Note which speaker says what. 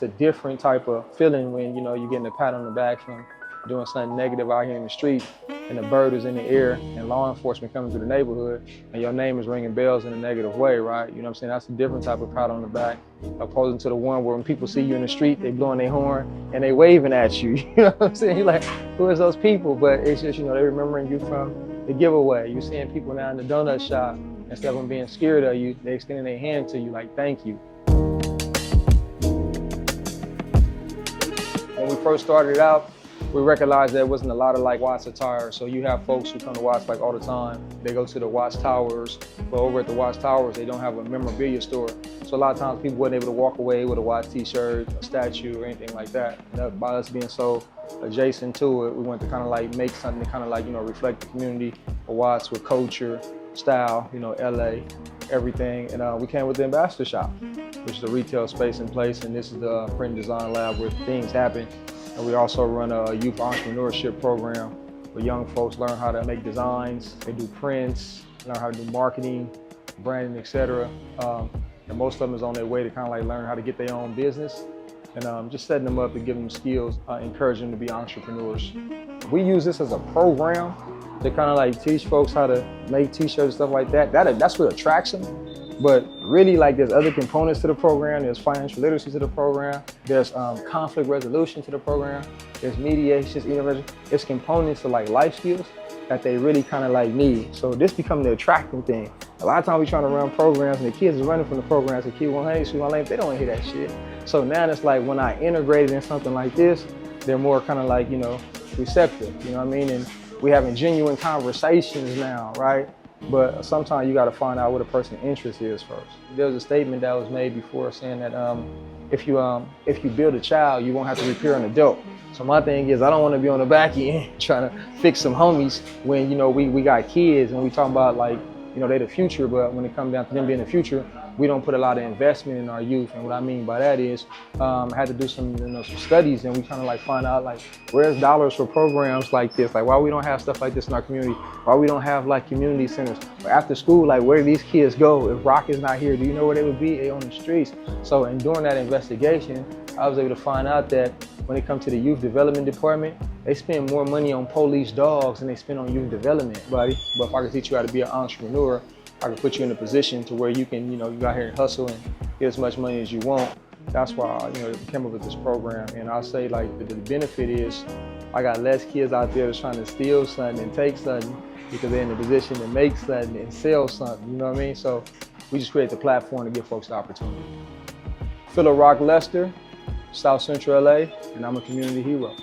Speaker 1: It's a different type of feeling when, you know, you're getting a pat on the back from doing something negative out here in the street, and the bird is in the air, and law enforcement coming through the neighborhood, and your name is ringing bells in a negative way, right? You know what I'm saying? That's a different type of pat on the back, opposing to the one where when people see you in the street, they blowing their horn and they waving at you. You know what I'm saying? You're like, who is those people? But it's just, you know, they're remembering you from the giveaway. You're seeing people now in the donut shop, instead of them being scared of you, they extending their hand to you like, thank you. When we first started out, we recognized there wasn't a lot of like Watts attire. So you have folks who come to Watts like all the time. They go to the Watts Towers, but over at the Watts Towers, they don't have a memorabilia store. So a lot of times people weren't able to walk away with a Watts t-shirt, a statue, or anything like that. And by us being so adjacent to it, we wanted to kind of like make something to kind of like, you know, reflect the community of Watts with culture, style, you know, LA, everything. And we came with the Ambassador Shop, which is a retail space in place. And this is the print design lab where things happen. And we also run a youth entrepreneurship program where young folks learn how to make designs, they do prints, learn how to do marketing, branding, etc. And most of them is on their way to kind of like learn how to get their own business. And just setting them up to give them skills, encouraging them to be entrepreneurs. We use this as a program to kind of like teach folks how to make t-shirts and stuff like that. That's what attracts them. But really, like, there's other components to the program. There's financial literacy to the program. There's conflict resolution to the program. There's mediation, intervention. It's components to like life skills that they really kind of like need. So this becomes the attracting thing. A lot of times we trying to run programs and the kids are running from the programs. The kids want, hey, sweet my lane, they don't want to hear that shit. So now it's like when I integrate it in something like this, they're more kind of like, you know, receptive, you know what I mean? And we're having genuine conversations now, right? But sometimes you got to find out what a person's interest is first. There was a statement that was made before saying that if you build a child, you won't have to repair an adult. So my thing is, I don't want to be on the back end trying to fix some homies when, you know, we got kids and we talking about like, you know, they're the future, but when it comes down to them being the future, we don't put a lot of investment in our youth. And what I mean by that is, I had to do some, you know, some studies, and we kind of like find out like, where's dollars for programs like this? Like, why we don't have stuff like this in our community? Why we don't have like community centers? Or after school, like, where do these kids go? If Rock is not here, do you know where they would be? They on the streets. So in doing that investigation, I was able to find out that when it comes to the youth development department, they spend more money on police dogs than they spend on youth development, buddy. But if I can teach you how to be an entrepreneur, I can put you in a position to where you can, you know, you go out here and hustle and get as much money as you want. That's why, you know, we came up with this program. And I'll say like the benefit is I got less kids out there that's trying to steal something and take something because they're in a position to make something and sell something, you know what I mean? So we just create the platform to give folks the opportunity. Phillip Rock Lester, South Central LA, and I'm a community hero.